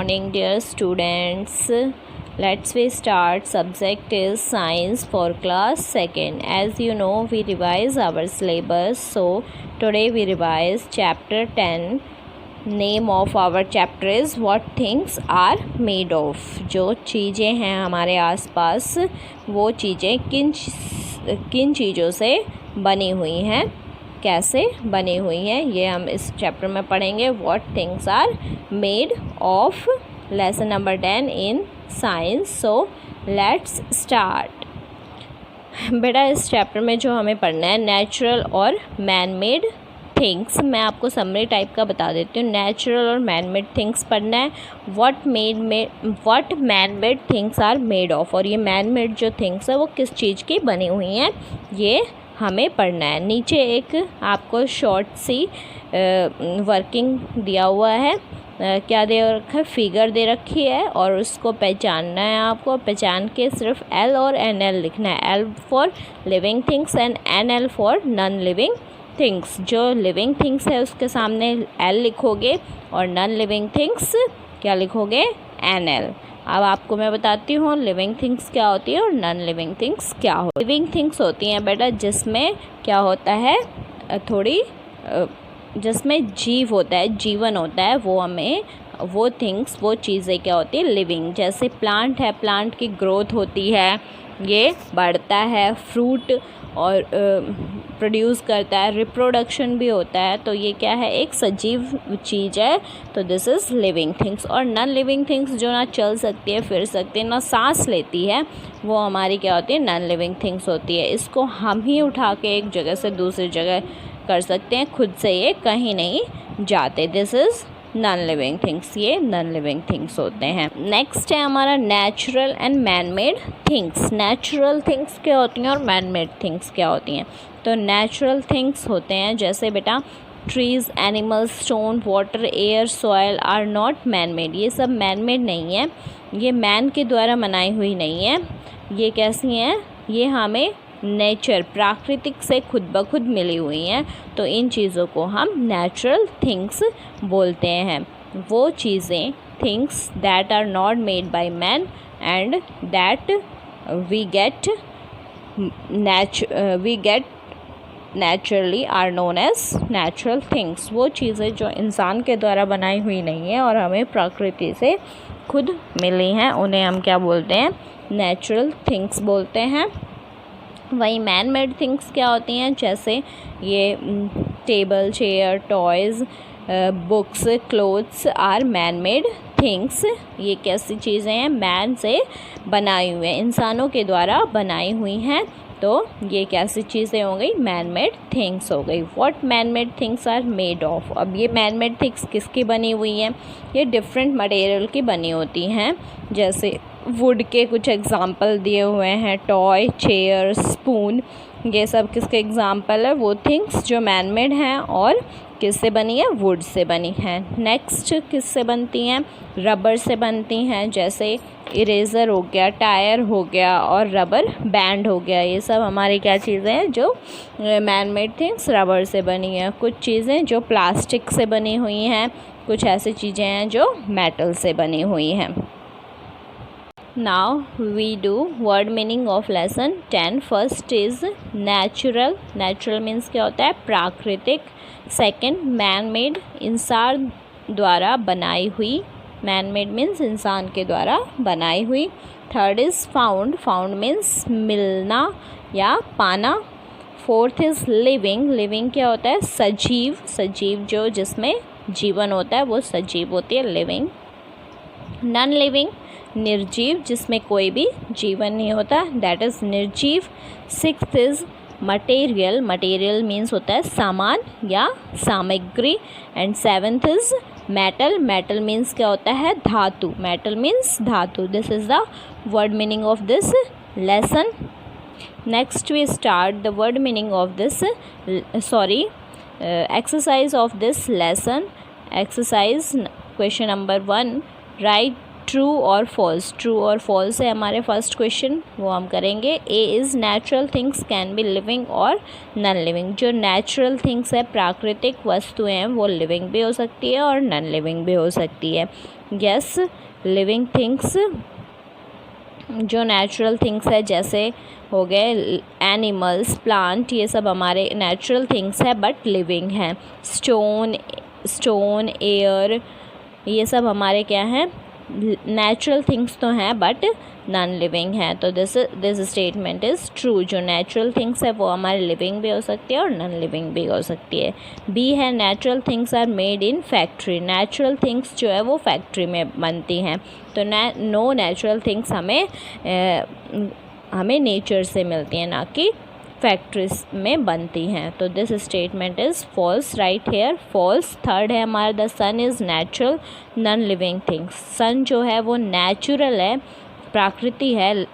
morning, dear students. Let's we start. Subject is science for class 2nd. As you know, we revise our syllabus. So today we revise chapter 10. Name of our chapter is what things are made of. जो चीज़ें हैं हमारे आसपास वो चीज़ें किन चीज़ों से बनी हुई हैं, कैसे बनी हुई हैं, ये हम इस चैप्टर में पढ़ेंगे. What things are made of. Lesson number 10 in science. So let's start. बेटा इस चैप्टर में जो हमें पढ़ना है नेचुरल और मैन मेड थिंग्स. मैं आपको समरी टाइप का बता देती हूँ. नेचुरल और मैन मेड थिंग्स पढ़ना है. What man made things are made of. और ये मैन मेड जो थिंग्स है वो किस चीज़ की बनी हुई हैं ये हमें पढ़ना है. नीचे एक आपको शॉर्ट सी वर्किंग दिया हुआ है. क्या दे रखा है, फिगर दे रखी है और उसको पहचानना है. आपको पहचान के सिर्फ L और NL लिखना है. L for living things and NL for non living things. जो लिविंग थिंग्स है उसके सामने L लिखोगे और नॉन लिविंग थिंग्स क्या लिखोगे, NL. अब आपको मैं बताती हूँ लिविंग थिंग्स क्या होती है और नॉन लिविंग थिंग्स क्या हो. लिविंग थिंग्स होती हैं बेटा जिसमें क्या होता है, जिसमें जीव होता है, जीवन होता है, वो हमें वो थिंग्स वो चीज़ें क्या होती है, लिविंग. जैसे प्लांट है, प्लांट की ग्रोथ होती है, ये बढ़ता है, फ्रूट और प्रोड्यूस करता है, रिप्रोडक्शन भी होता है. तो ये क्या है, एक सजीव चीज़ है. तो दिस इज़ लिविंग थिंग्स. और नॉन लिविंग थिंग्स जो ना चल सकती है, फिर सकती है, ना सांस लेती है, वो हमारी क्या होती है, नॉन लिविंग थिंग्स होती है. इसको हम ही उठा के एक जगह से दूसरी जगह कर सकते हैं, खुद से ये कहीं नहीं जाते. This is non living things. ये नॉन लिविंग थिंग्स होते हैं. नेक्स्ट है हमारा natural and man made things. Natural things क्या होती हैं और मैन मेड थिंग्स क्या होती हैं. तो नेचुरल थिंग्स होते हैं जैसे बेटा trees, animals, stone, water, air, soil are not man made. ये सब मैन मेड नहीं है, ये मैन के द्वारा बनाई हुई नहीं है. ये कैसी हैं, ये हमें नेचर प्राकृतिक से खुद ब खुद मिली हुई हैं. तो इन चीज़ों को हम नेचुरल थिंग्स बोलते हैं. वो चीज़ें things that are not made by man and that we get naturally are known as natural things. वो चीज़ें जो इंसान के द्वारा बनाई हुई नहीं है और हमें प्रकृति से खुद मिली हैं, उन्हें हम क्या बोलते हैं, नेचुरल थिंग्स बोलते हैं. वही मैन मेड थिंग्स क्या होती हैं, जैसे ये table, chair, toys, books, clothes are man made things. ये कैसी चीज़ें हैं, मैन से बनाई हुई हैं, इंसानों के द्वारा बनाई हुई हैं. तो ये कैसी चीज़ें हो गई, मैन मेड थिंग्स हो गई. What man made things are made of. अब ये मैन मेड थिंग्स किसकी बनी हुई हैं, ये डिफरेंट मटेरियल की बनी होती हैं. जैसे वुड के कुछ एग्जाम्पल दिए हुए हैं, टॉय, चेयर, स्पून, ये सब किसके एग्जाम्पल है, वो थिंग्स जो मैन मेड हैं और किससे बनी है, वुड से बनी हैं. नेक्स्ट किससे बनती हैं, रबर से बनती हैं. जैसे इरेज़र हो गया, टायर हो गया और रबर बैंड हो गया. ये सब हमारी क्या चीज़ें हैं जो मैन मेड थिंग्स रबर से बनी हैं. कुछ चीज़ें जो प्लास्टिक से बनी हुई हैं, कुछ ऐसी चीज़ें हैं जो मेटल से बनी हुई हैं. Now we do word meaning of lesson 10. First is natural. Natural means क्या होता है, प्राकृतिक. Second man made, इंसान द्वारा बनाई हुई. Man made means इंसान के द्वारा बनाई हुई. Third is found. Found means मिलना या पाना. Fourth is living. Living क्या होता है, सजीव. सजीव जो जिसमें जीवन होता है वो सजीव होती है, living. नॉन लिविंग निर्जीव, जिसमें कोई भी जीवन नहीं होता, दैट इज़ निर्जीव. Sixth is material. Material means होता है सामान या सामग्री. And seventh is metal. Metal means क्या होता है, धातु. मेटल मीन्स धातु. This is the word meaning of this lesson. Next we start the word meaning of this exercise of this lesson. Exercise question number 1. Right true और false, true और false है हमारे first question, वो हम करेंगे। A is natural things can be living और non living. जो natural things है, प्राकृतिक वस्तुएं हैं, वो लिविंग भी हो सकती है और नॉन लिविंग भी हो सकती है। यस, लिविंग थिंग्स, जो नेचुरल थिंग्स है जैसे हो गए एनिमल्स, प्लांट, ये सब हमारे नेचुरल थिंग्स है बट लिविंग हैं। स्टोन, एयर, ये सब हमारे क्या हैं, नेचुरल थिंग्स तो हैं बट नॉन लिविंग है। तो दिस स्टेटमेंट इज़ ट्रू। जो नेचुरल थिंग्स है वो हमारे लिविंग भी हो सकती है और नॉन लिविंग भी हो सकती है। बी है natural things are made in factory. Natural things जो है वो फैक्ट्री में बनती हैं। तो नो नेचुरल थिंग्स हमें नेचर से मिलती हैं, ना कि फैक्ट्रीज में बनती हैं। तो this statement is false, right here false. Third है हमारा the sun is natural non living things. Sun जो है वो नेचुरल है, प्राकृतिक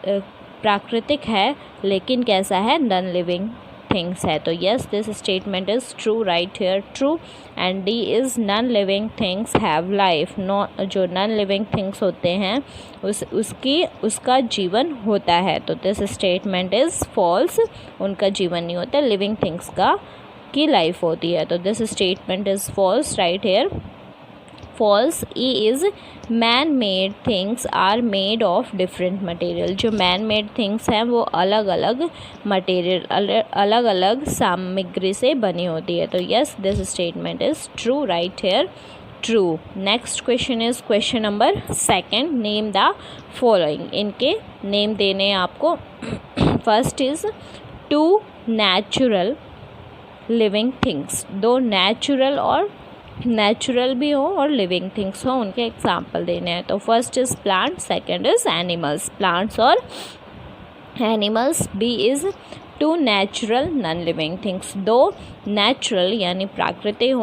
है, लेकिन कैसा है, नॉन लिविंग थिंग्स है। तो yes, this statement is true, right here true. And D is non living things have life. जो नॉन लिविंग थिंग्स होते हैं उसका जीवन होता है। तो दिस स्टेटमेंट इज़ फॉल्स, उनका जीवन नहीं होता, लिविंग थिंग्स की लाइफ होती है। तो this statement is false, right here false. E is man made things are made of different material. जो मैन मेड थिंग्स हैं वो अलग अलग मटेरियल, अलग अलग सामग्री से बनी होती है। तो yes, this statement is true, right here true. Next question is question number second, name the following. इनके नेम देने हैं आपको। First is two natural living things. दो नेचुरल भी हो और लिविंग थिंग्स हो, उनके एग्जाम्पल देने हैं। तो first is plant, second is animals. Plants और animals. B is two natural non living things. दो नेचुरल यानी प्राकृतिक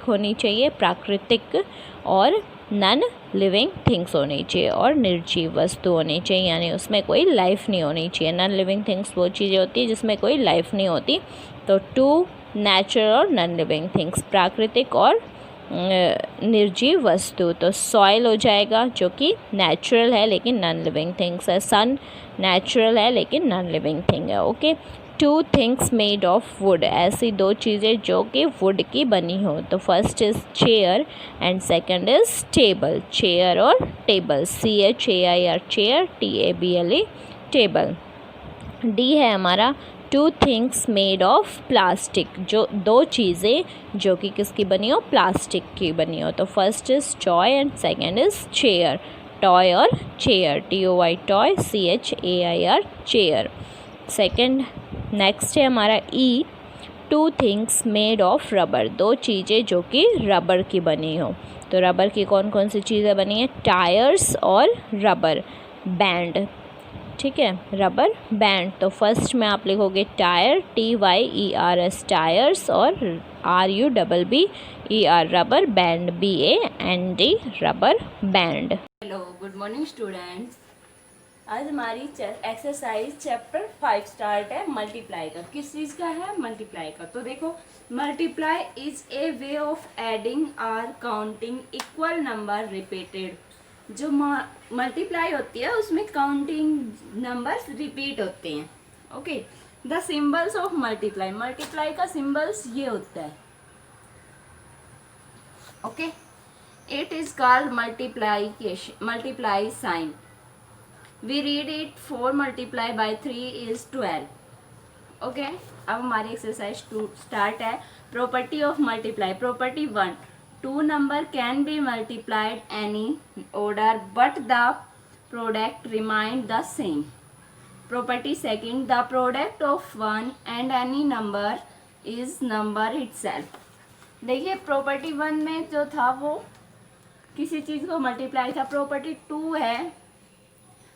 होनी चाहिए, प्राकृतिक, और नॉन लिविंग थिंग्स होनी चाहिए, और निर्जीव वस्तु होनी चाहिए, यानी उसमें कोई लाइफ नहीं होनी चाहिए। नॉन लिविंग थिंग्स वो चीज़ें होती है जिसमें कोई लाइफ नहीं होती। तो टू नेचुरल और नॉन लिविंग थिंग्स, प्राकृतिक और निर्जीव वस्तु। तो सॉइल हो जाएगा जो कि नेचुरल है लेकिन नॉन लिविंग थिंग्स है। सन नेचुरल है लेकिन नॉन लिविंग थिंग है। Okay. To things made of would, ऐसी दो चीज़ें जो कि वुड की बनी हो। तो first is chair and second is table. Chair और table, CHAIR chair, TABLE table. D है हमारा two things made of plastic. जो दो चीज़ें जो कि किसकी बनी हो, प्लास्टिक की बनी हो। तो first is toy and second is chair. Toy और chair, TOY toy, CHAIR chair. Second next है हमारा E, two things made of rubber. दो चीज़ें जो कि रबर की बनी हो। तो रबर की कौन कौन सी चीज़ें बनी हैं, टायर्स और रबर बैंड। ठीक है, रबर बैंड। तो फर्स्ट में आप लिखोगे टायर, TYERS टायर्स, और RUBBER rubber band, BAND rubber band. Hello, good morning students. आज हमारी एक्सरसाइज चैप्टर 5 स्टार्ट है मल्टीप्लाई का। किस चीज़ का है, मल्टीप्लाई का। तो देखो, multiply is a way of adding or counting equal number repeated. जो मल्टीप्लाई होती है उसमें काउंटिंग नंबर्स रिपीट होते हैं। Okay. The symbols of multiply, multiply का सिंबल्स ये होता है। Okay. It is called multiply sign. We read it 4 multiplied by 3 is 12। Okay. अब हमारी एक्सरसाइज 2 स्टार्ट है। Property of multiply. Property 1, two number can be multiplied any order but the product remain the same. Property second, the product of 1 and any number is number itself. देखिए, property 1 में जो था वो किसी चीज़ को multiply था। Property 2 है,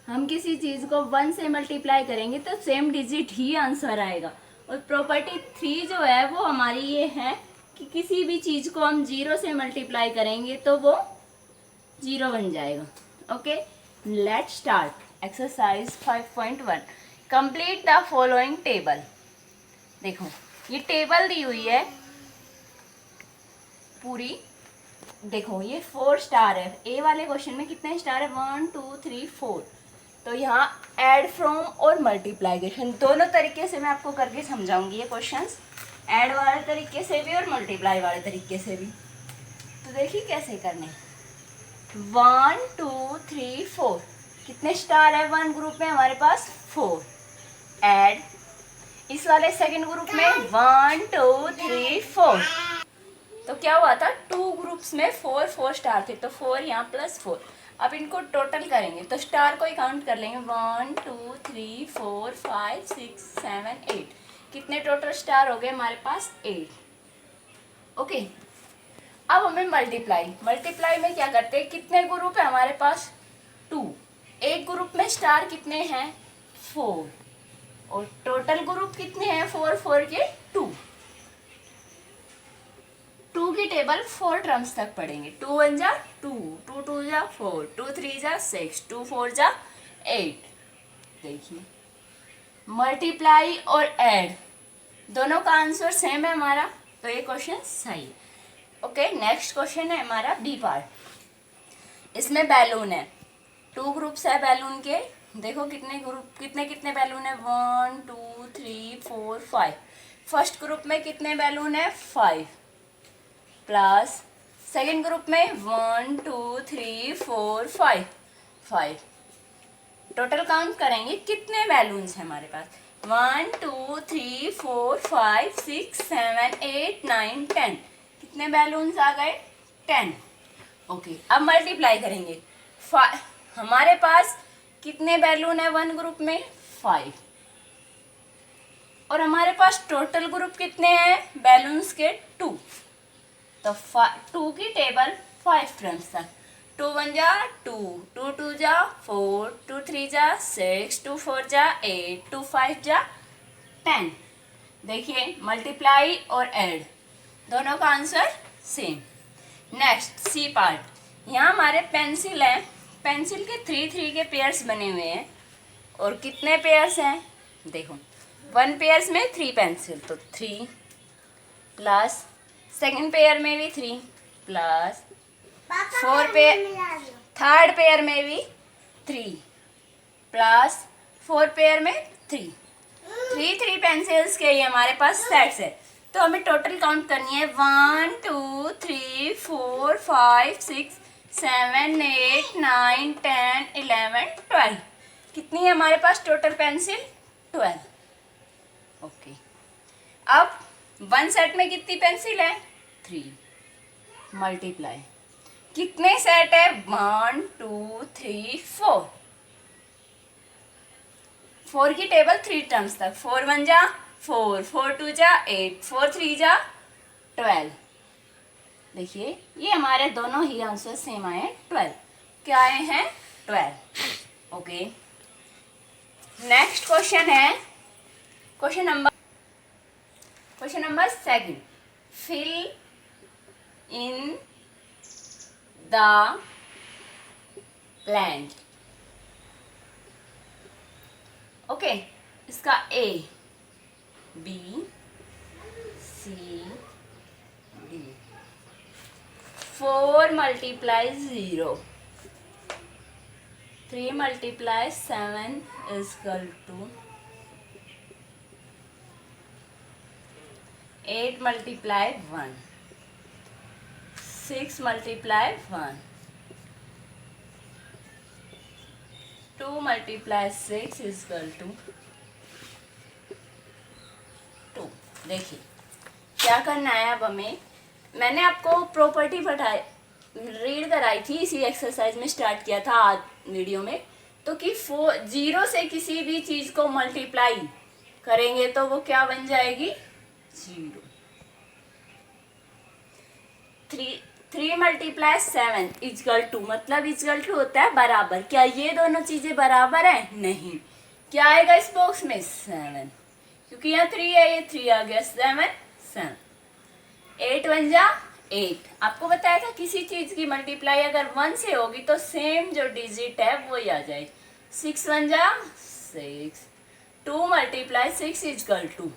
हम किसी चीज़ को 1 से मल्टीप्लाई करेंगे तो सेम डिजिट ही आंसर आएगा। और प्रॉपर्टी 3 जो है वो हमारी ये है कि किसी भी चीज़ को हम 0 से मल्टीप्लाई करेंगे तो वो 0 बन जाएगा। Okay, let's start exercise 5.1। Complete the following table. देखो, ये टेबल दी हुई है पूरी, देखो ये 4 स्टार है, ए वाले क्वेश्चन में कितने स्टार है, 1 2 3 4। तो यहाँ ऐड फ्रॉम और मल्टीप्लाइकेशन दोनों तरीके से मैं आपको करके समझाऊंगी ये क्वेश्चंस, ऐड वाले तरीके से भी और मल्टीप्लाई वाले तरीके से भी। तो देखिए कैसे करने, 1 2 3 4, कितने स्टार है वन ग्रुप में हमारे पास, 4। ऐड इस वाले सेकंड ग्रुप में 1 2 3 4, तो क्या हुआ था, 2 ग्रुप्स में 4 4 स्टार थे, तो 4 यहाँ प्लस 4। अब इनको टोटल करेंगे तो स्टार को ही काउंट कर लेंगे, 1 2 3 4 5 6 7 8, कितने टोटल स्टार हो गए हमारे पास, 8। ओके, अब हमें मल्टीप्लाई में क्या करते हैं, कितने ग्रुप है हमारे पास, 2। एक ग्रुप में स्टार कितने हैं, 4, और टोटल ग्रुप कितने हैं, 4 4 के 2। 2 की टेबल 4 टर्म्स तक पढ़ेंगे, 2 1 जा 2, 2 2 जा 4, 2 3 जा 6, 2 4 जा 8। देखिए मल्टीप्लाई और ऐड दोनों का आंसर सेम है हमारा, तो ये क्वेश्चन सही है। ओके, नेक्स्ट क्वेश्चन है हमारा बी पार्ट। इसमें बैलून है, 2 ग्रुप्स है बैलून के, देखो कितने ग्रुप कितने बैलून है, 1 2 3 4 5। फर्स्ट ग्रुप में कितने बैलून है, 5, प्लस सेकेंड ग्रुप में 1 2 3 4 5 5। टोटल काउंट करेंगे कितने बैलून्स हैं हमारे पास, 1 2 3 4 5 6 7 8 9 10, कितने बैलून्स आ गए, 10। ओके, अब मल्टीप्लाई करेंगे, हमारे पास कितने बैलून है वन ग्रुप में, 5, और हमारे पास टोटल ग्रुप कितने हैं बैलून्स के, 2। तो 2 की टेबल 5 टर्म्स तक, 2 1 जा 2, 2 2 जा 4, 2 3 जा 6, 2 4 जा 8, 2 5 जा 10। देखिए मल्टीप्लाई और ऐड दोनों का answer same. Next C part, यहाँ हमारे पेंसिल है, पेंसिल के 3 3 के पेयर्स बने हुए हैं, और कितने पेयर्स हैं, देखो 1 पेयर्स में 3 पेंसिल, तो 3 प्लस सेकेंड पेयर में भी 3 प्लस 4 पेयर, थर्ड पेयर में भी 3 प्लस 4 पेयर में 3 3 पेंसिल्स के ये हमारे पास सेट्स है। तो हमें टोटल काउंट करनी है, 1 2 3 4 5 6 7 8 9 10 11 12, कितनी है हमारे पास टोटल पेंसिल, 12। ओके, अब वन सेट में कितनी पेंसिल है, 3, मल्टीप्लाई कितने सेट है, 1 2 3 4, 4 की टेबल 3 टर्म्स तक, 4 1 जा 4, 4 2 जा 8, 4 3 जा 12। देखिए ये हमारे दोनों ही आंसर सेम आए, 12, क्या आए हैं, 12। ओके, नेक्स्ट क्वेश्चन है question number 2, fill in the blank. Okay, इसका A B C D, 4 multiply 0, 3 multiply 7 is equal to 8 multiply 1, 6 multiply 1, 2 multiply 6 is equal to 2। देखिए क्या करना है अब हमें, मैंने आपको प्रॉपर्टी रीड कराई थी, इसी एक्सरसाइज में स्टार्ट किया था आज वीडियो में, तो कि 0 से किसी भी चीज को मल्टीप्लाई करेंगे तो वो क्या बन जाएगी, 0। 3 multiply 7 इजकल टू, मतलब इजकल टू होता है बराबर। क्या ये दोनों चीजें बराबर हैं, नहीं। क्या आएगा इस बॉक्स में, 7, क्योंकि यहाँ 3 है, ये 3 आ गया, 7 7, 8 1 जा 8। आपको बताया था किसी चीज की मल्टीप्लाई अगर 1 से होगी तो सेम जो डिजिट है वो ही आ जाए, 6 1 जा 6, 2 multiply 6 इजकल टू,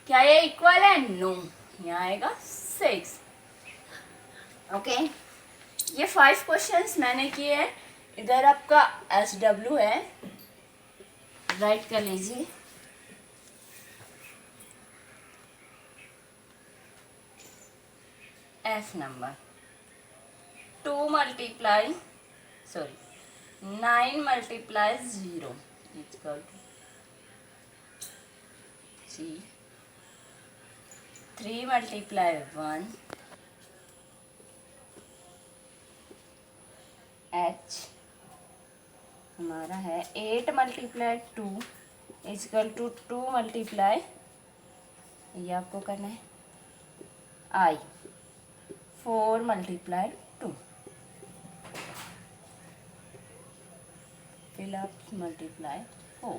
क्या ये इक्वल है, नो, यहाँ आएगा 6। ओके, ये 5 क्वेश्चंस मैंने किए हैं। इधर आपका SW है, राइट कर लीजिए। F number 9 multiply 0 is equal to C, 3 multiply 1 H हमारा है 8 multiply 2 is equal to 2 multiply, ये आपको करना है I, 4 multiply 2, फिर आप मल्टीप्लाई 4।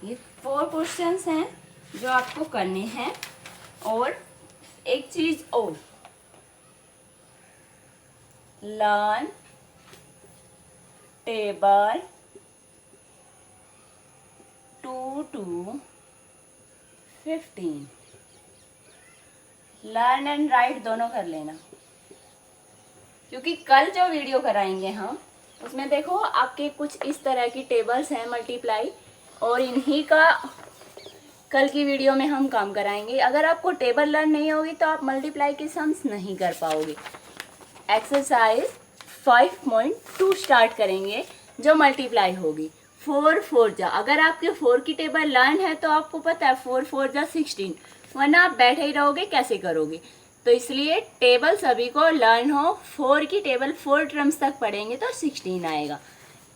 ये 4 क्वेश्चंस हैं जो आपको करने हैं। और एक चीज और, learn table 2 to 15, learn and right दोनों कर लेना, क्योंकि कल जो वीडियो कराएंगे हम उसमें देखो आपके कुछ इस तरह की टेबल्स हैं मल्टीप्लाई, और इन्हीं का कल की वीडियो में हम काम कराएंगे। अगर आपको टेबल लर्न नहीं होगी तो आप मल्टीप्लाई के सम्स नहीं कर पाओगे। एक्सरसाइज 5.2 स्टार्ट करेंगे जो मल्टीप्लाई होगी। 4 4 जा, अगर आपके 4 की टेबल लर्न है तो आपको पता है 4 4 जा 16, वरना आप बैठे ही रहोगे, कैसे करोगे। तो इसलिए टेबल सभी को लर्न हो। 4 की टेबल 4 टर्म्स तक पढ़ेंगे तो 16 आएगा।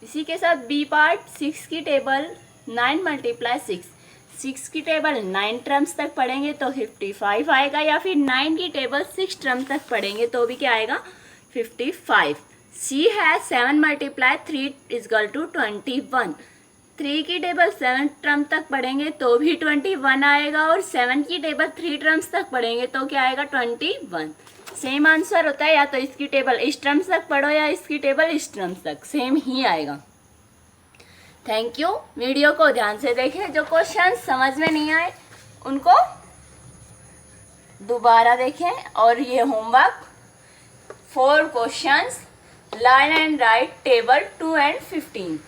इसी के साथ बी पार्ट, 6 की टेबल 9 multiply 6, 6 की टेबल 9 टर्म्स तक पढ़ेंगे तो 55 आएगा, या फिर 9 की टेबल 6 टर्म तक पढ़ेंगे तो भी क्या आएगा 55। सी है 7 multiply 3 is equal to 21, 3 की टेबल 7 टर्म तक पढ़ेंगे तो भी 21 आएगा, और 7 की टेबल 3 टर्म्स तक पढ़ेंगे तो क्या आएगा 21। सेम आंसर होता है, या तो इसकी टेबल इस टर्म्स तक पढ़ो या इसकी टेबल इस टर्म्स तक, सेम ही आएगा। Thank you. वीडियो को ध्यान से देखें, जो क्वेश्चन समझ में नहीं आए उनको दोबारा देखें, और ये homework 4 questions learn and right table 2 and 15।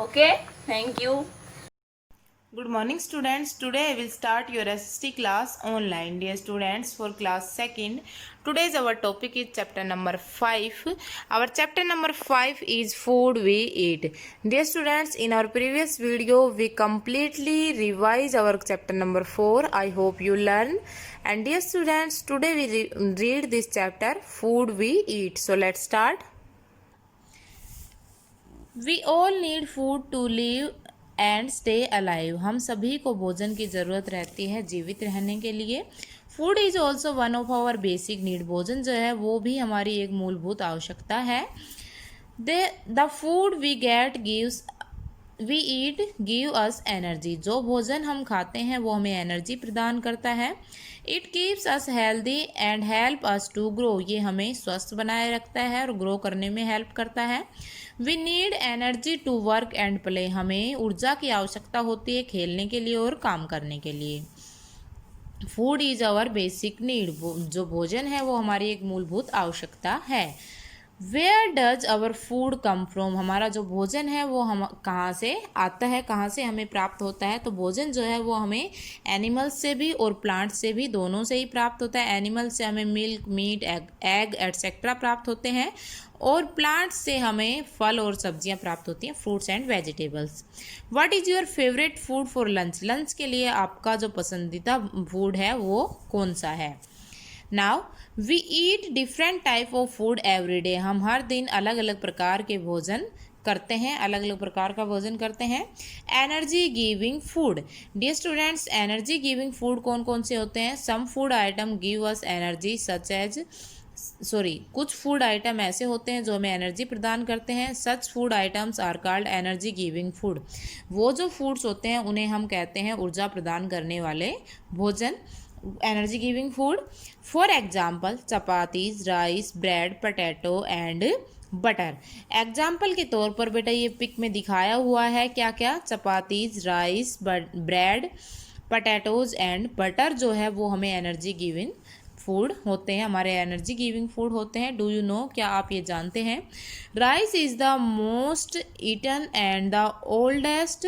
Okay, thank you. Good morning students. Today I will start your SST class online. Dear students, for class 2nd, today's our topic is chapter number 5. Our chapter number 5 is food we eat. Dear students, in our previous video we completely revised our chapter number 4. I hope you learn. And dear students, today we read this chapter, food we eat. So let's start. We all need food to live and stay alive. हम सभी को भोजन की ज़रूरत रहती है जीवित रहने के लिए। Food is also one of our basic need. भोजन जो है वो भी हमारी एक मूलभूत आवश्यकता है। The food we get gives we eat give us energy. जो भोजन हम खाते हैं वो हमें एनर्जी प्रदान करता है। It keeps us healthy and help us to grow. ये हमें स्वस्थ बनाए रखता है और ग्रो करने में हेल्प करता है। We need energy to work and play. हमें ऊर्जा की आवश्यकता होती है खेलने के लिए और काम करने के लिए। Food is our basic need. जो भोजन है वो हमारी एक मूलभूत आवश्यकता है। Where does our food come from. हमारा जो भोजन है वो हम कहाँ से आता है, कहाँ से हमें प्राप्त होता है। तो भोजन जो है वो हमें एनिमल्स से भी और प्लांट से भी, दोनों से ही प्राप्त होता है। एनिमल से हमें मिल्क, मीट, एग एटसेट्रा प्राप्त होते हैं, और प्लांट से हमें फल और सब्जियां प्राप्त होती हैं, fruits and vegetables. What is your favourite food for lunch. Lunch के लिए आपका जो पसंदीदा फूड है वो कौन सा है। Now we eat different type of food every day. हम हर दिन अलग अलग प्रकार के भोजन करते हैं, अलग अलग प्रकार का भोजन करते हैं। Energy giving food. Dear students, energy giving food कौन कौन से होते हैं। Some food item give us energy such as कुछ फूड आइटम ऐसे होते हैं जो हमें एनर्जी प्रदान करते हैं। Such food items are called energy giving food. वो जो फूड्स होते हैं उन्हें हम कहते हैं ऊर्जा प्रदान करने वाले भोजन, energy giving food. For example chapatis, rice, bread, potato and butter. Example के तौर पर बेटा ये पिक में दिखाया हुआ है क्या क्या, chapatis, rice, bread, potatoes and butter जो है वो हमें एनर्जी गिविंग फूड होते हैं, हमारे एनर्जी गिविंग फूड होते हैं। डू यू नो, क्या आप ये जानते हैं? Rice is the most eaten and the oldest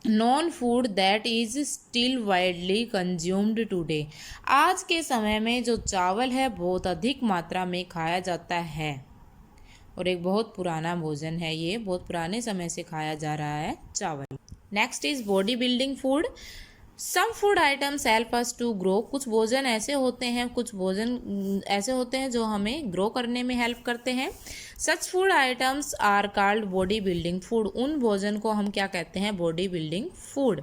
known food that is still widely consumed today. आज के समय में जो चावल है बहुत अधिक मात्रा में खाया जाता है और एक बहुत पुराना भोजन है, ये बहुत पुराने समय से खाया जा रहा है चावल। Next is body building food. Some food items help us to grow. कुछ भोजन ऐसे होते हैं जो हमें ग्रो करने में हेल्प करते हैं। Such food items are called body building food. उन भोजन को हम क्या कहते हैं? Body building food.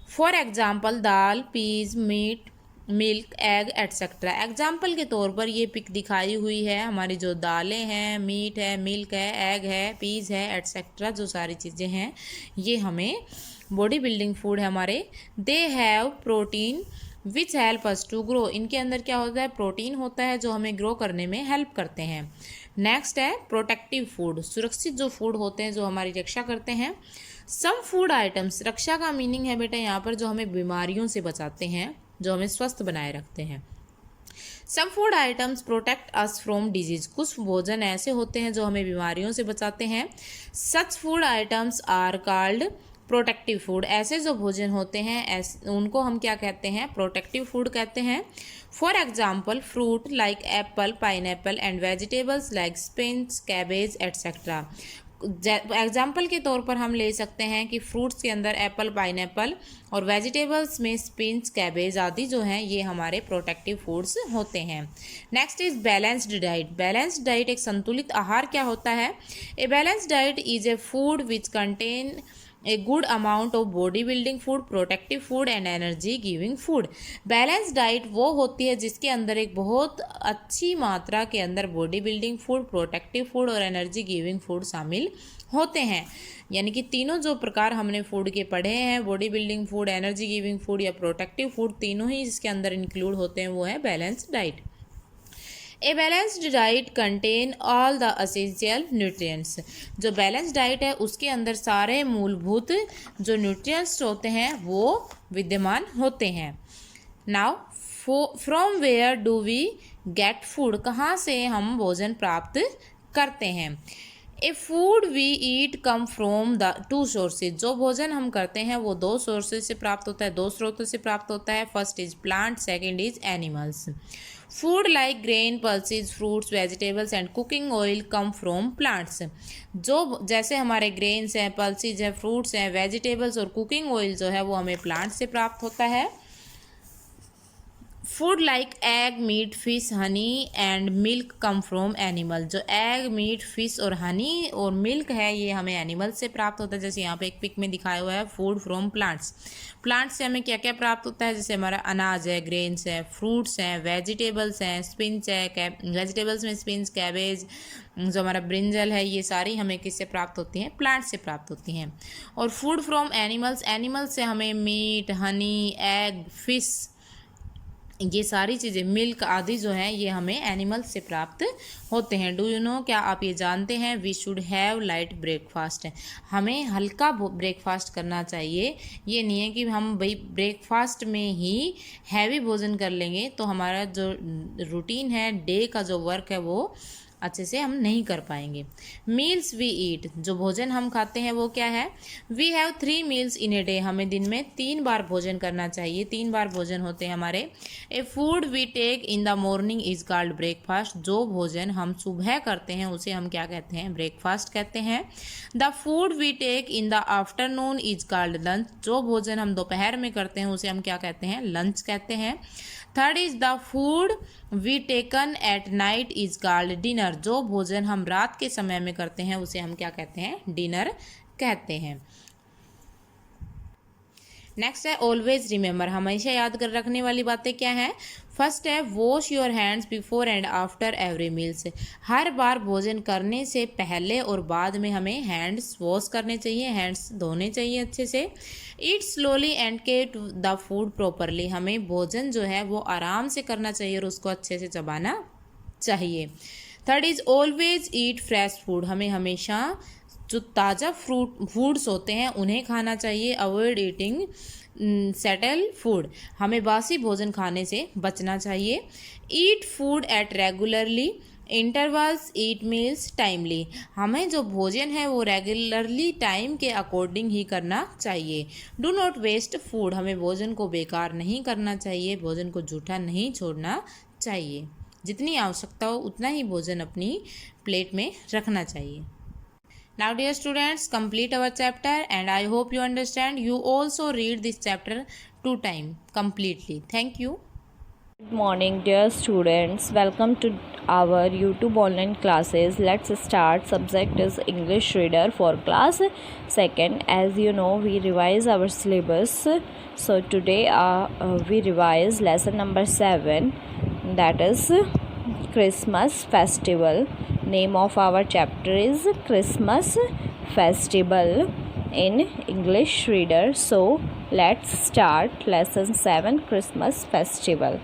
For example dal, peas, meat, milk, egg etcetera. Example के तौर पर ये पिक दिखाई हुई है, हमारी जो दालें हैं, मीट है, मिल्क है, एग है, पीज है एट्सेट्रा, जो सारी चीज़ें हैं ये हमें बॉडी बिल्डिंग फूड है हमारे। They have protein which help us to grow. इनके अंदर क्या होता है? प्रोटीन होता है जो हमें ग्रो करने में हेल्प करते हैं। नेक्स्ट है प्रोटेक्टिव फूड। सुरक्षित जो फूड होते हैं जो हमारी रक्षा करते हैं। सम फूड आइटम्स, रक्षा का मीनिंग है बेटा यहाँ पर जो हमें बीमारियों से बचाते हैं, जो हमें स्वस्थ बनाए रखते हैं। Some food items protect us from disease. कुछ भोजन ऐसे होते हैं जो हमें बीमारियों से बचाते हैं। Such food items are called protective food. ऐसे जो भोजन होते हैं उनको हम क्या कहते हैं? प्रोटेक्टिव फूड कहते हैं। For example fruit like Apple, pineapple and vegetables like spinach, cabbage etcetera. Example के तौर पर हम ले सकते हैं कि फ्रूट्स के अंदर एप्पल, पाइनएप्पल और वेजिटेबल्स में स्पिनच, कैबेज आदि जो हैं ये हमारे प्रोटेक्टिव फूड्स होते हैं। Next is balanced diet. Balanced diet एक संतुलित आहार क्या होता है? A balanced diet is a food which contain a good amount of body building food, protective food and energy giving food. Balance diet वो होती है जिसके अंदर एक बहुत अच्छी मात्रा के अंदर body building food, protective food और एनर्जी गिविंग फूड शामिल होते हैं। यानी कि तीनों जो प्रकार हमने फूड के पढ़े हैं, body building food, energy giving food या प्रोटेक्टिव फूड, तीनों ही जिसके अंदर इंक्लूड होते हैं वो है balance diet. A balanced diet contain all the essential nutrients. जो बैलेंस डाइट है उसके अंदर सारे मूलभूत जो न्यूट्रिएंट्स होते हैं वो विद्यमान होते हैं। Now from where do we get food. कहाँ से हम भोजन प्राप्त करते हैं? A food we eat come from the two sources. जो भोजन हम करते हैं वो दो सोर्सेज से प्राप्त होता है, दो स्रोतों से प्राप्त होता है। First is plant, second is animals. Food like grain, pulses, fruits, vegetables and cooking oil come from plants. जो जैसे हमारे ग्रेन्स हैं, पल्सेज हैं, फ्रूट्स हैं, वेजिटेबल्स और कुकिंग ऑयल जो है वो हमें प्लांट से प्राप्त होता है। Food like egg, meat, fish, honey and milk come from animal. जो एग, मीट, फिश और हनी और मिल्क है ये हमें एनिमल से प्राप्त होता है। जैसे यहाँ पे एक पिक में दिखाया हुआ है फूड फ्रॉम प्लांट्स। प्लांट से हमें क्या क्या प्राप्त होता है? जैसे हमारा अनाज है, ग्रेन्स है, फ्रूट्स हैं, वेजिटेबल्स हैं, स्पिनच है, वेजिटेबल्स में स्पिनच, कैबेज, जो हमारा ब्रिंजल है, ये सारी हमें किससे प्राप्त होती हैं? प्लांट से प्राप्त होती हैं। और फूड फ्रॉम एनिमल्स, एनिमल्स से हमें मीट, हनी, एग, फिश, ये सारी चीज़ें, मिल्क आदि जो हैं ये हमें एनिमल्स से प्राप्त होते हैं। डू यू नो, क्या आप ये जानते हैं? We should have light breakfast. हमें हल्का ब्रेकफास्ट करना चाहिए। ये नहीं है कि हम भाई ब्रेकफास्ट में ही हैवी भोजन कर लेंगे तो हमारा जो रूटीन है, डे का जो वर्क है वो अच्छे से हम नहीं कर पाएंगे। मील्स वी ईट, जो भोजन हम खाते हैं वो क्या है? We have 3 meals in a day. हमें दिन में 3 बार भोजन करना चाहिए, 3 बार भोजन होते हैं हमारे। A food we take in the morning is called breakfast. जो भोजन हम सुबह करते हैं उसे हम क्या कहते हैं? ब्रेकफास्ट कहते हैं। The food we take in the afternoon is called lunch. जो भोजन हम दोपहर में करते हैं उसे हम क्या कहते हैं? लंच कहते हैं। Third is the food we taken at night is called dinner. जो भोजन हम रात के समय में करते हैं उसे हम क्या कहते हैं? डिनर कहते हैं। नेक्स्ट है ऑलवेज रिमेंबर। हमेशा याद कर रखने वाली बातें क्या हैं? फर्स्ट है wash your hands before and after every meals. हर बार भोजन करने से पहले और बाद में हमें हैंड्स वॉश करने चाहिए, हैंड्स धोने चाहिए अच्छे से। Eat slowly and take the food properly. हमें भोजन जो है वो आराम से करना चाहिए और उसको अच्छे से चबाना चाहिए। Third is always eat fresh food. हमें हमेशा जो ताज़ा फूड्स होते हैं उन्हें खाना चाहिए। अवॉइड ईटिंग सेटल फूड, हमें बासी भोजन खाने से बचना चाहिए। Eat food at regularly intervals, eat meals timely, हमें जो भोजन है वो रेगुलरली टाइम के अकॉर्डिंग ही करना चाहिए। डू नॉट वेस्ट फूड, हमें भोजन को बेकार नहीं करना चाहिए, भोजन को जूठा नहीं छोड़ना चाहिए, जितनी आवश्यकता हो उतना ही भोजन अपनी प्लेट में रखना चाहिए। Now dear students, complete our chapter and I hope you understand. You also read this chapter 2 times completely. Thank you. Good morning dear students, welcome to our YouTube online classes. Let's start. Subject is English reader for class 2nd. As you know, we revise our syllabus. So today we revise lesson number 7, that is Christmas festival. Name of our chapter is Christmas festival in English reader. So let's start lesson 7, Christmas festival.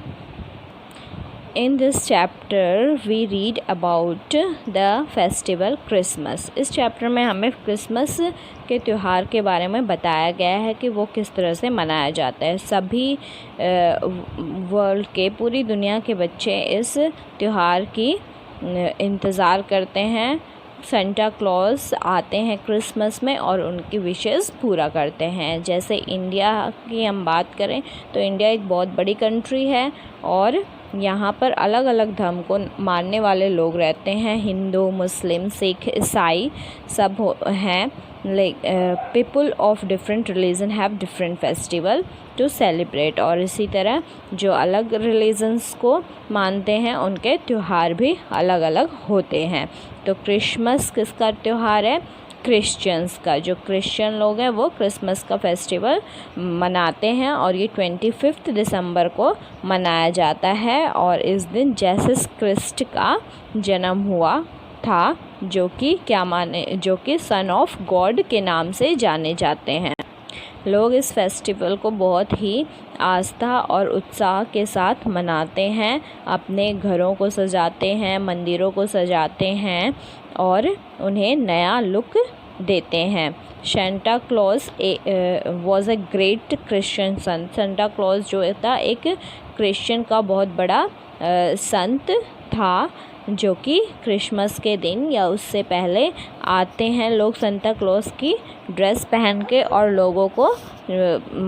In this chapter we read about the festival Christmas. इस chapter में हमें Christmas के त्यौहार के बारे में बताया गया है कि वो किस तरह से मनाया जाता है। सभी वर्ल्ड के, पूरी दुनिया के बच्चे इस त्यौहार की इंतज़ार करते हैं। सेंटा क्लॉज आते हैं क्रिसमस में और उनकी विशेस पूरा करते हैं। जैसे इंडिया की हम बात करें तो इंडिया एक बहुत बड़ी कंट्री है और यहाँ पर अलग अलग धर्म को मानने वाले लोग रहते हैं। हिंदू, मुस्लिम, सिख, ईसाई सब हैं। People of different religion have different festival to celebrate, और इसी तरह जो अलग रिलीजन्स को मानते हैं उनके त्यौहार भी अलग अलग होते हैं। तो क्रिसमस किसका त्यौहार है? क्रिश्चियंस का। जो क्रिश्चियन लोग हैं वो क्रिसमस का फेस्टिवल मनाते हैं और ये 25 दिसंबर को मनाया जाता है। और इस दिन जीसस क्रिस्ट का जन्म हुआ था, जो कि सन ऑफ गॉड के नाम से जाने जाते हैं। लोग इस फेस्टिवल को बहुत ही आस्था और उत्साह के साथ मनाते हैं। अपने घरों को सजाते हैं, मंदिरों को सजाते हैं और उन्हें नया लुक देते हैं। Santa Claus was a great Christian Sant. Santa Claus जो था एक क्रिश्चियन का बहुत बड़ा संत था, जो कि क्रिसमस के दिन या उससे पहले आते हैं लोग सेंटा क्लॉज की ड्रेस पहन के और लोगों को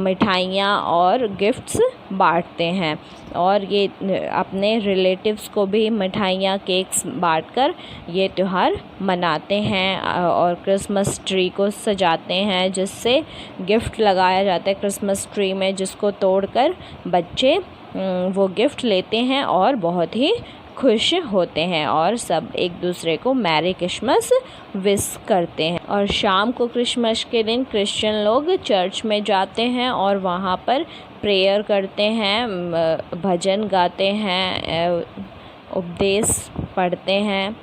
मिठाइयाँ और गिफ्ट्स बांटते हैं। और ये अपने रिलेटिव्स को भी मिठाइयाँ, केक्स बांटकर ये त्यौहार मनाते हैं। और क्रिसमस ट्री को सजाते हैं, जिससे गिफ्ट लगाया जाता है क्रिसमस ट्री में, जिसको तोड़कर बच्चे वो गिफ्ट लेते हैं और बहुत ही खुश होते हैं और सब एक दूसरे को मैरी क्रिसमस विश करते हैं। और शाम को क्रिसमस के दिन क्रिश्चियन लोग चर्च में जाते हैं और वहाँ पर प्रेयर करते हैं, भजन गाते हैं, उपदेश पढ़ते हैं,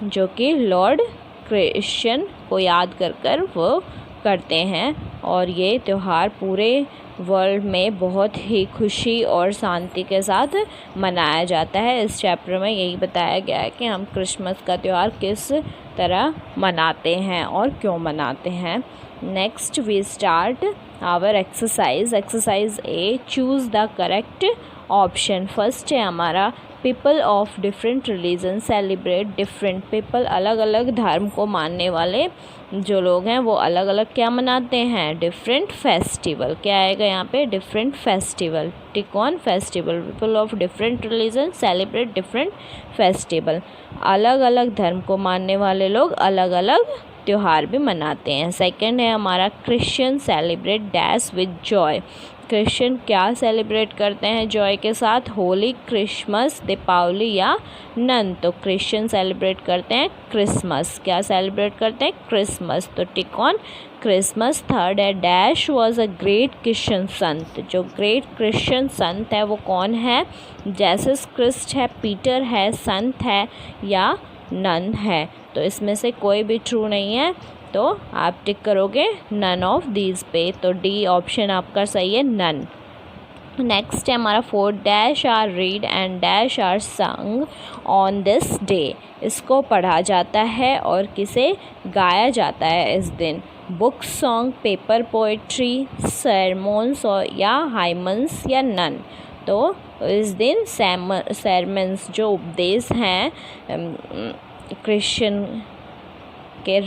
जो कि लॉर्ड क्रिश्चियन को याद कर वो करते हैं। और ये त्यौहार पूरे वर्ल्ड में बहुत ही खुशी और शांति के साथ मनाया जाता है। इस चैप्टर में यही बताया गया है कि हम क्रिसमस का त्यौहार किस तरह मनाते हैं और क्यों मनाते हैं। Next we start our exercise. Exercise A, choose the correct option. First है हमारा people of different religion celebrate different. पीपल अलग अलग धर्म को मानने वाले जो लोग हैं वो अलग अलग क्या मनाते हैं? Different festival. क्या आएगा यहाँ पे? Different festival. Tick on festival. People of different religion celebrate different festival. अलग अलग धर्म को मानने वाले लोग अलग अलग त्यौहार भी मनाते हैं। सेकंड है हमारा Christian celebrate dash with Joy. Christian क्या सेलिब्रेट करते हैं जॉय के साथ? होली, क्रिसमस, दीपावली या नन। तो क्रिश्चियन सेलिब्रेट करते हैं क्रिसमस। क्या सेलिब्रेट करते हैं? क्रिसमस। तो टिक ऑन क्रिसमस। थर्ड है dash was a great Christian संत। जो ग्रेट क्रिश्चियन संत है वो कौन है? जीसस क्रिस्ट है, पीटर है, संत है या नन है। तो इसमें से कोई भी ट्रू नहीं है, तो आप टिक करोगे नन ऑफ दीज पे। तो डी ऑप्शन आपका सही है, नन। नेक्स्ट है हमारा fourth, dash are read and dash are sung on this day. इसको पढ़ा जाता है और किसे गाया जाता है इस दिन? Book, song, paper poetry, sermons और या हाइमन्स या नन। तो इस दिन sermons जो उपदेश हैं क्रिश्चियन के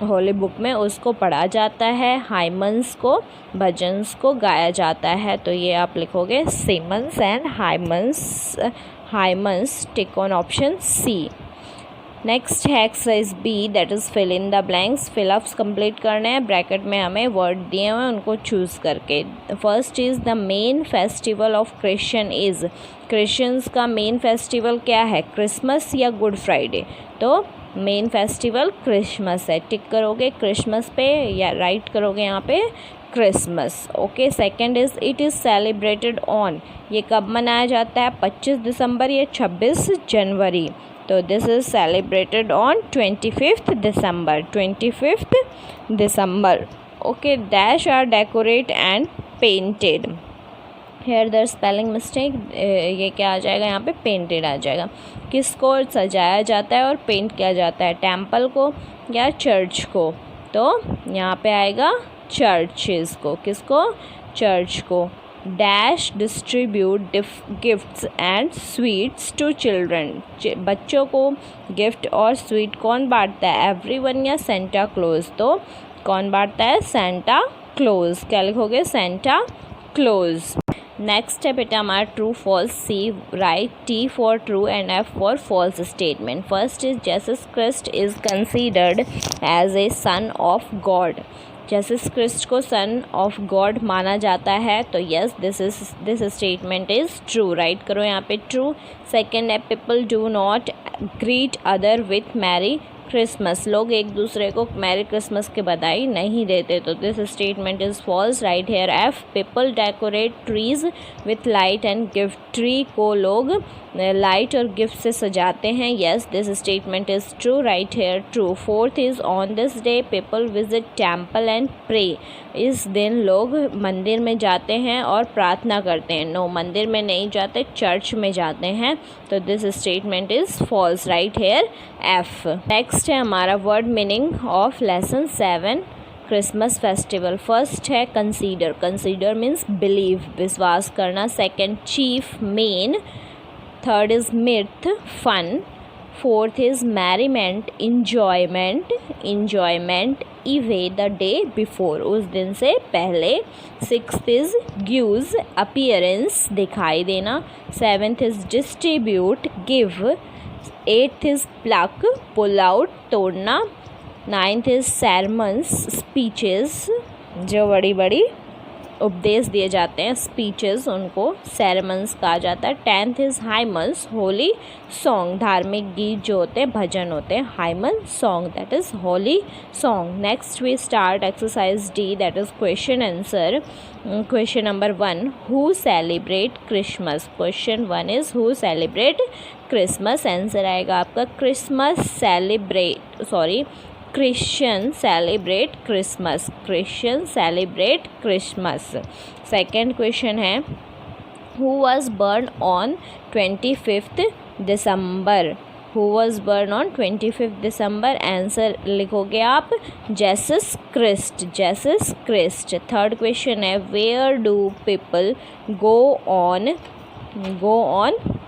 होली बुक में उसको पढ़ा जाता है, हाइमन्स को भजन्स को गाया जाता है। तो ये आप लिखोगे sermons and hymns tick on option C. Next है exercise B, that is fill in the blanks. Fill ups complete करने हैं, ब्रैकेट में हमें वर्ड दिए हुए हैं उनको चूज़ करके। First is the main festival of Christian is. Christians का मेन फेस्टिवल क्या है, क्रिसमस या गुड फ्राइडे? तो मेन फेस्टिवल क्रिसमस है, टिक करोगे क्रिसमस पे या राइट करोगे यहाँ पे Christmas. Okay, second is it is celebrated on. ये कब मनाया जाता है, 25 दिसंबर या 26 जनवरी? तो this is celebrated on 25 December, 25 December. Okay, dash are decorate and painted. Here the spelling mistake, ये क्या आ जाएगा यहाँ पे, पेंटेड आ जाएगा। किसको सजाया जाता है और पेंट किया जाता है, टेम्पल को या चर्च को? तो यहाँ पे आएगा चर्चेस को। किसको, चर्च को। Dash distribute gifts and sweets to children. बच्चों को गिफ्ट और स्वीट कौन बांटता है, एवरीवन या सेंटा क्लोज? तो कौन बांटता है, सेंटा क्लोज। क्या लिखोगे, सेंटा क्लोज। नेक्स्ट है बेटा हमारा true false. See write T for true and F for false statement. First is Jesus Christ is considered as a son of God. Jesus Christ को son of God माना जाता है, तो yes this statement is true. Write करो यहाँ पे true. Second है people do not greet other with merry Christmas. लोग एक दूसरे को मैरी क्रिसमस की बधाई नहीं देते, तो this statement is false. Right here F people decorate trees with light and gift. Tree को लोग लाइट और गिफ्ट से सजाते हैं, yes this statement is true. Right here true. Fourth is on this day people visit temple and pray. इस दिन लोग मंदिर में जाते हैं और प्रार्थना करते हैं। नो, मंदिर में नहीं जाते, चर्च में जाते हैं, तो this statement is false. Right here F. Next है हमारा word meaning of lesson 7 Christmas festival. First है कंसीडर। कंसीडर मीन्स बिलीव, विश्वास करना। Second chief, main. Third is myth, fun. Fourth is merriment, enjoyment. Enjoyment eve the day before, उस दिन से पहले। Sixth is gives, appearance, दिखाई देना। Seventh is distribute, give. Eighth is pluck, pull out, तोड़ना। Ninth is sermons, speeches, जो बड़ी बड़ी उपदेश दिए जाते हैं, स्पीचेस, उनको sermons कहा जाता है। Tenth is hymns, holy song, धार्मिक गीत जो होते हैं, भजन होते हैं, hymn song, that is holy song. Next we start exercise D, that is question answer. Question number 1, who celebrate Christmas? Question 1 is who celebrate Christmas. Answer आएगा आपका Christian celebrate Christmas. Christian celebrate Christmas. Second question है who was born on 25 December? Who was born on 25 December? Answer लिखोगे आप Jesus Christ, Jesus Christ. Third question है where do people go on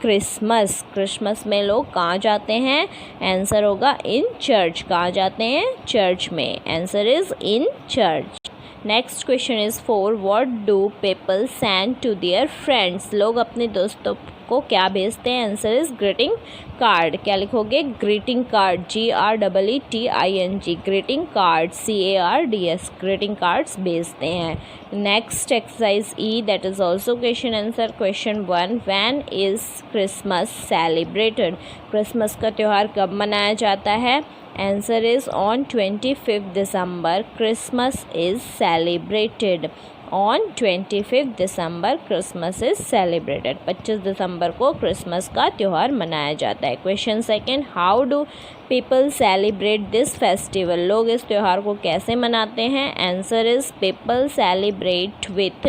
Christmas? Christmas में लोग कहाँ जाते हैं? Answer होगा इन चर्च। कहाँ जाते हैं? चर्च में। Answer is in church. Next question is 4, what do people send to their friends? लोग अपने दोस्तों को क्या भेजते हैं? Answer is greeting card. क्या लिखोगे? Greeting card, GREETING, greeting card, CARDS, greeting cards भेजते हैं। Next exercise E, that is also question answer. Question 1, when is Christmas celebrated? Christmas का त्यौहार कब मनाया जाता है? Answer is on 25 December. Christmas is celebrated on 25 December. Christmas is celebrated, 25 दिसंबर को क्रिसमस का त्यौहार मनाया जाता है। Question second, how do people celebrate this festival? लोग इस त्यौहार को कैसे मनाते हैं? Answer is people celebrate with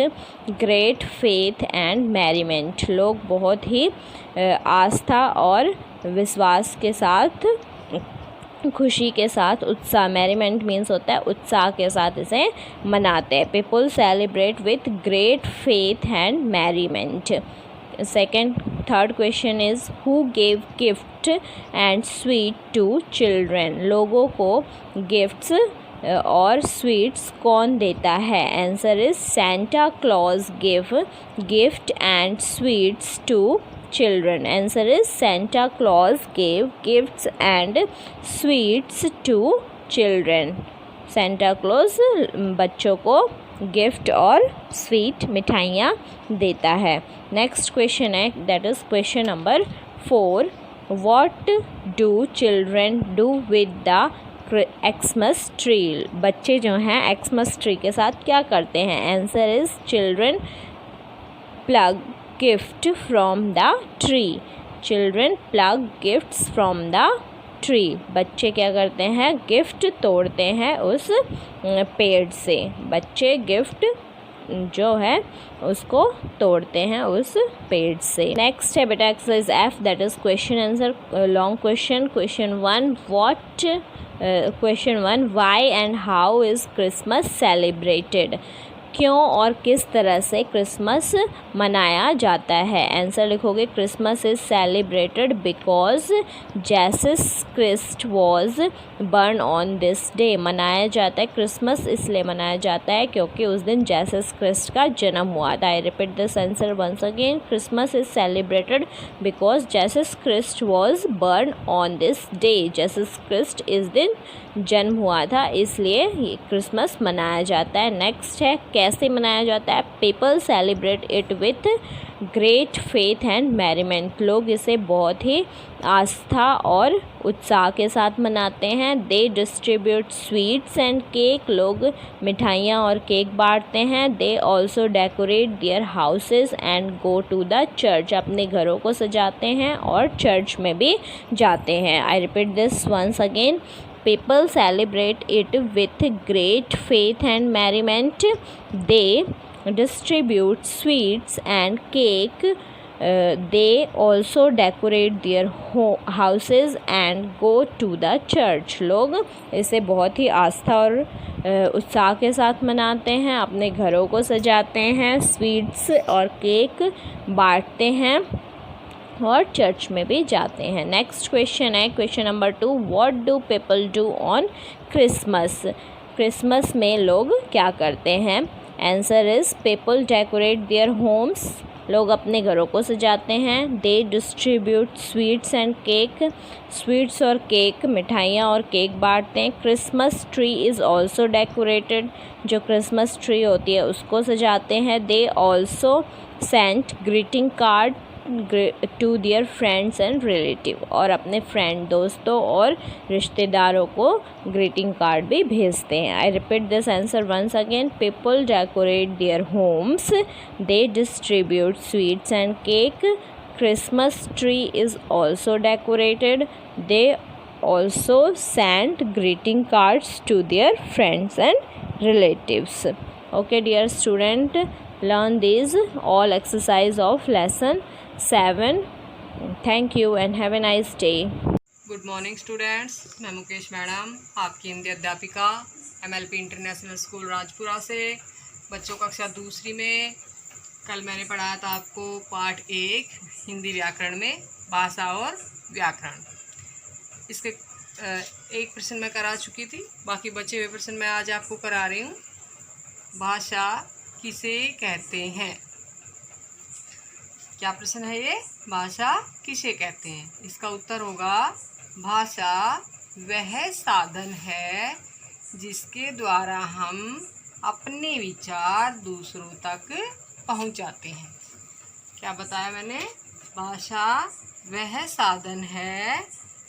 great faith and merriment. लोग बहुत ही आस्था और विश्वास के साथ खुशी के साथ, उत्साह, मैरीमेंट मीन्स होता है उत्साह के साथ इसे मनाते हैं। People celebrate with great faith and merriment. Third question is who gave gift and sweet to children. लोगों को गिफ्ट्स और स्वीट्स कौन देता है? Answer is Santa Claus give gift and sweets to children. Answer is Santa Claus gave gifts and sweets to children. Santa Claus बच्चों को gift और sweet मिठाइयाँ देता है। नेक्स्ट क्वेश्चन है, that is question number 4. What do children do with the Xmas tree? बच्चे जो हैं एक्समस ट्री के साथ क्या करते हैं? Answer is children plug gift from the tree. Children pluck gifts from the tree. बच्चे क्या करते हैं? गिफ्ट तोड़ते हैं उस पेड़ से। बच्चे गिफ्ट जो है उसको तोड़ते हैं उस पेड़ से। नेक्स्ट है बेटा exercise F, that is question answer long question. Question 1 why and how is Christmas celebrated? क्यों और किस तरह से क्रिसमस मनाया जाता है? आंसर लिखोगे Christmas is celebrated because Jesus Christ was born on this day. मनाया जाता है क्रिसमस इसलिए मनाया जाता है क्योंकि उस दिन जेसस क्रिस्ट का जन्म हुआ था। I repeat this answer once again, Christmas is celebrated because Jesus Christ was born on this day. Jesus Christ इस दिन जन्म हुआ था इसलिए ये क्रिसमस मनाया जाता है। नेक्स्ट है कैसे मनाया जाता है? People celebrate it with great faith and merriment. लोग इसे बहुत ही आस्था और उत्साह के साथ मनाते हैं। They distribute sweets and cake. लोग मिठाइयाँ और केक बांटते हैं। They also decorate their houses and go to the church. अपने घरों को सजाते हैं और चर्च में भी जाते हैं। I repeat this once again, people celebrate it with great faith and merriment. They distribute sweets and cake. They also decorate their houses and go to the church. लोग इसे बहुत ही आस्था और उत्साह के साथ मनाते हैं, अपने घरों को सजाते हैं, स्वीट्स और केक बांटते हैं और चर्च में भी जाते हैं। नेक्स्ट क्वेश्चन है question number 2, what do people do on Christmas? Christmas में लोग क्या करते हैं? Answer is people decorate their homes. लोग अपने घरों को सजाते हैं। They distribute sweets and cake. Sweets और केक, मिठाइयाँ और केक बांटते हैं। Christmas tree is also decorated. जो क्रिसमस ट्री होती है उसको सजाते हैं। They also sent greeting card to their friends and relative. और अपने फ्रेंड, दोस्तों और रिश्तेदारों को ग्रीटिंग कार्ड भी भेजते हैं। I repeat this answer once again, people decorate their homes. They distribute sweets and cake. Christmas tree is also decorated. They also send greeting cards to their friends and relatives. Okay dear student, learn these all exercise of lesson 7. Thank you and have a nice day. Good morning students, मैं Mukesh madam, आपकी हिंदी अध्यापिका MLP international school Rajpura से। बच्चों कक्षा दूसरी में कल मैंने पढ़ाया था आपको पार्ट 1 हिंदी व्याकरण में भाषा और व्याकरण। इसके एक प्रश्न मैं करा चुकी थी, बाकी बचे हुए प्रश्न मैं आज आपको करा रही हूँ। भाषा किसे कहते हैं? क्या प्रश्न है ये? भाषा किसे कहते हैं? इसका उत्तर होगा भाषा वह साधन है जिसके द्वारा हम अपने विचार दूसरों तक पहुंचाते हैं। क्या बताया मैंने? भाषा वह साधन है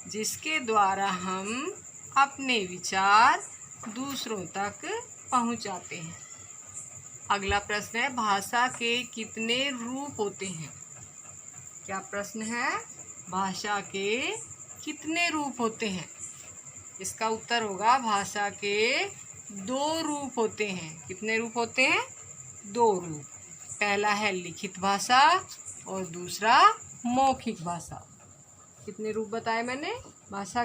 जिसके द्वारा हम अपने विचार दूसरों तक पहुंचाते हैं। अगला प्रश्न है, भाषा के कितने रूप होते हैं? क्या प्रश्न है? भाषा के कितने रूप होते हैं? इसका उत्तर होगा भाषा के 2 रूप होते हैं। कितने रूप होते हैं? 2 रूप। पहला है लिखित भाषा और दूसरा मौखिक भाषा। कितने रूप बताए मैंने भाषा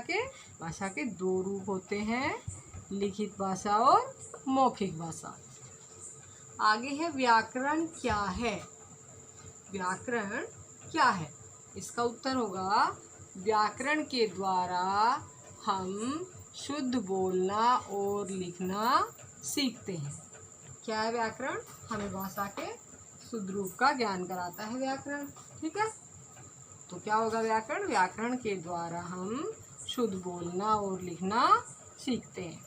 के 2 रूप होते हैं, लिखित भाषा और मौखिक भाषा। आगे है व्याकरण क्या है। व्याकरण क्या है, इसका उत्तर होगा व्याकरण के द्वारा हम शुद्ध बोलना और लिखना सीखते हैं। क्या है व्याकरण? हमें भाषा के शुद्ध रूप का ज्ञान कराता है व्याकरण। ठीक है, तो क्या होगा व्याकरण? व्याकरण के द्वारा हम शुद्ध बोलना और लिखना सीखते हैं।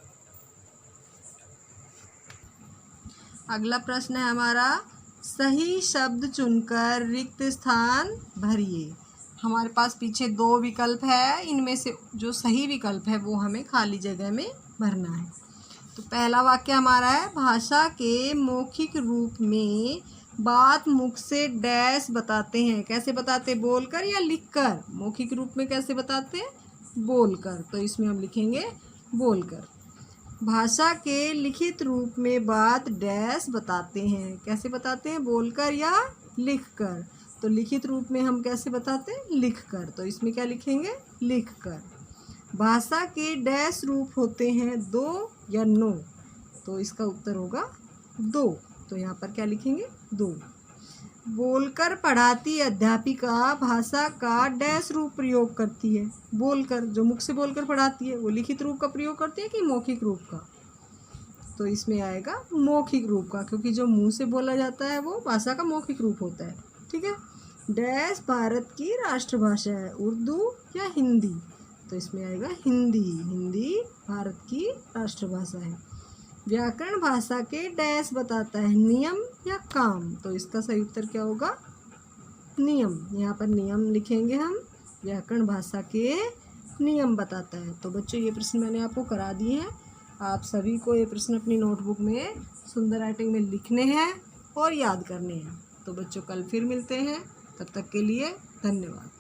अगला प्रश्न है हमारा, सही शब्द चुनकर रिक्त स्थान भरिए। हमारे पास पीछे 2 विकल्प है, इनमें से जो सही विकल्प है वो हमें खाली जगह में भरना है। तो पहला वाक्य हमारा है, भाषा के मौखिक रूप में बात मुख से डैश बताते हैं। कैसे बताते? बोलकर या लिखकर? मौखिक रूप में कैसे बताते हैं? बोलकर। तो इसमें हम लिखेंगे बोलकर। भाषा के लिखित रूप में बात डैश बताते हैं। कैसे बताते हैं? बोलकर या लिखकर? तो लिखित रूप में हम कैसे बताते हैं? लिखकर। तो इसमें क्या लिखेंगे? लिखकर। भाषा के डैश रूप होते हैं 2 या 9। तो इसका उत्तर होगा 2। तो यहाँ पर क्या लिखेंगे? 2। बोलकर पढ़ाती अध्यापिका भाषा का डैश रूप प्रयोग करती है। बोलकर, जो मुख से बोलकर पढ़ाती है वो लिखित रूप का प्रयोग करती है कि मौखिक रूप का? तो इसमें आएगा मौखिक रूप का, क्योंकि जो मुंह से बोला जाता है वो भाषा का मौखिक रूप होता है। ठीक है। डैश भारत की राष्ट्रभाषा है, उर्दू या हिंदी? तो इसमें आएगा हिंदी। हिंदी भारत की राष्ट्रभाषा है। व्याकरण भाषा के डैश बताता है, नियम या काम? तो इसका सही उत्तर क्या होगा? नियम। यहाँ पर नियम लिखेंगे हम। व्याकरण भाषा के नियम बताता है। तो बच्चों ये प्रश्न मैंने आपको करा दिए हैं। आप सभी को ये प्रश्न अपनी नोटबुक में सुंदर राइटिंग में लिखने हैं और याद करने हैं। तो बच्चों कल फिर मिलते हैं, तब तक के लिए धन्यवाद।